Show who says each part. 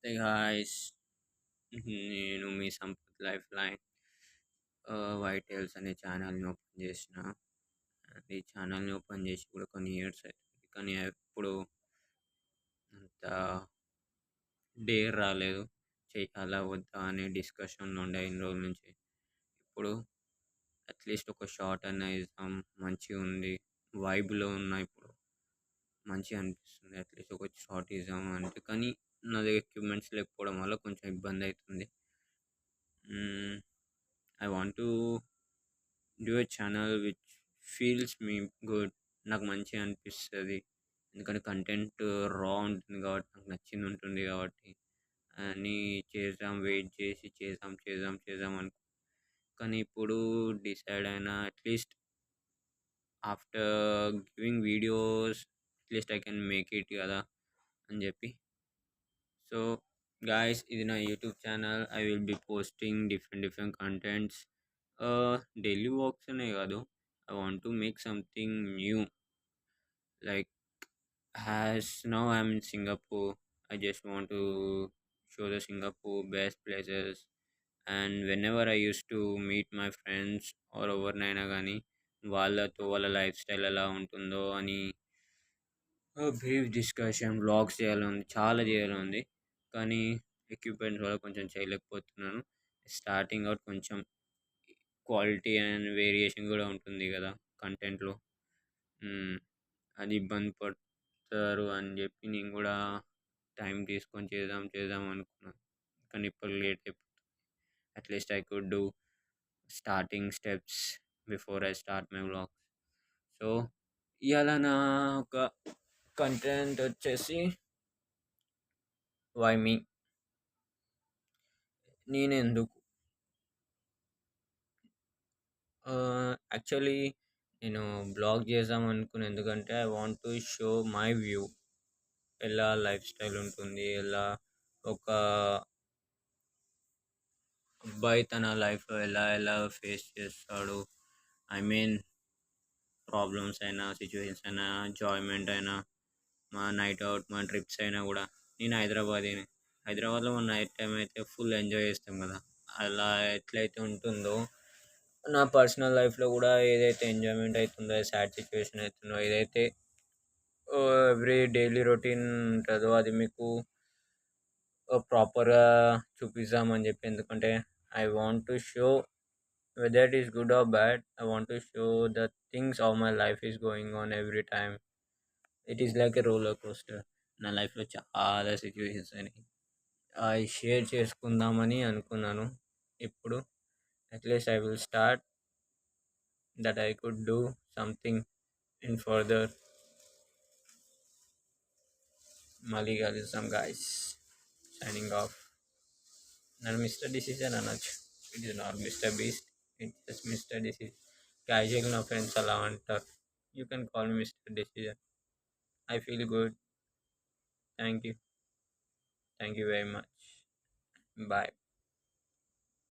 Speaker 1: Hey guys, నేను మీ Sampath life line white tiles అనే ఛానల్ని ఓపెన్ చేసిన. ఈ ఛానల్ని ఓపెన్ చేసి కూడా కొన్ని ఇయర్స్ అవుతుంది, కానీ ఎప్పుడు అంత డేర్ రాలేదు. చేయాలా వద్దా అనే డిస్కషన్లో ఉండే ఇన్ని రోజుల నుంచి. ఇప్పుడు అట్లీస్ట్ ఒక షార్ట్ అన్న ఇద్దాం, మంచిగా ఉంది, వైబ్లో ఉన్న ఇప్పుడు మంచిగా అనిపిస్తుంది. అట్లీస్ట్ ఒక షార్ట్ ఇద్దాం అంటే, కానీ నా దగ్గర ఎక్విప్మెంట్స్ లేకపోవడం వల్ల కొంచెం ఇబ్బంది అవుతుంది. I want to do a channel which feels me good. నాకు మంచిగా అనిపిస్తుంది, ఎందుకంటే కంటెంట్ రా ఉంటుంది కాబట్టి, నాకు నచ్చింది ఉంటుంది కాబట్టి అని చేద్దాం, వెయిట్ చేసి చేద్దాం చేద్దాం చేద్దాం కానీ ఇప్పుడు డిసైడ్ అయినా at least after giving videos at least I can make it కదా అని చెప్పి. సో గాయస్, ఇది నా YouTube channel. I will be posting different different contents. Daily walks అనే కాదు, I want to make something new. Like as now I'm in Singapore, I just want to show the Singapore best places. And whenever I used to meet my friends or ఎవరినైనా కానీ వాళ్ళతో వాళ్ళ life style ఎలా ఉంటుందో అని brief discussion vlogs చేయాలని ఉంది, చాలా చేయాలని ఉంది. కానీ ఎక్విప్మెంట్స్ వల్ల కొంచెం చేయలేకపోతున్నాను. స్టార్టింగ్ అవుట్ కొంచెం క్వాలిటీ అండ్ వేరియేషన్ కూడా ఉంటుంది కదా కంటెంట్లో. అది ఇబ్బంది పడతారు అని చెప్పి నేను కూడా టైం తీసుకొని చేద్దాం చేద్దాం అనుకున్నాను, కానీ ఇప్పుడు లేట్ అయిపోతుంది. At least I could do starting steps before I start my vlog. So ఇవాళ నా ఒక కంటెంట్ వచ్చేసి వై మీ, నేనెందుకు. యాక్చువల్లీ నేను బ్లాగ్ చేద్దాం అనుకున్నాను, ఎందుకంటే I want to show my view. ఎలా లైఫ్ స్టైల్ ఉంటుంది, ఎలా ఒక అబ్బాయి తన లైఫ్లో ఎలా ఎలా ఫేస్ చేస్తాడు. ఐ మీన్ ప్రాబ్లమ్స్ అయినా, సిచ్యువేషన్స్ అయినా, ఎంజాయ్మెంట్ అయినా, మా నైట్ అవుట్, మా ట్రిప్స్ అయినా కూడా. నేను హైదరాబాద్లో మన నైట్ టైం అయితే ఫుల్ ఎంజాయ్ చేస్తాం కదా. అలా ఎట్లయితే ఉంటుందో నా పర్సనల్ లైఫ్లో కూడా ఏదైతే ఎంజాయ్మెంట్ అవుతుందో, సాడ్ సిచ్యువేషన్ అవుతుందో, ఏదైతే ఎవ్రీ డైలీ రొటీన్ ఉంటుందో అది మీకు ప్రాపర్గా చూపిద్దామని చెప్పి. ఎందుకంటే I want to show whether it is good or bad. I want to show the things how my life is going on every time. It is like a roller coaster. నా లైఫ్లో చాలా సిచ్యువేషన్స్ అయినాయి, అవి share చేసుకుందామని అనుకున్నాను. ఇప్పుడు at least I will start that I could do something in further. మళ్ళీ కలుద్దాం గాయస్. Signing off. నన్ను మిస్టర్ డిసిజన్ అనొచ్చు. It is not Mister Beast, it's just Mister Decision. Casual నా ఫ్రెండ్స్ అలా అంటారు. You can call me Mister Decision. I feel good. Thank you. Thank you very much. Bye.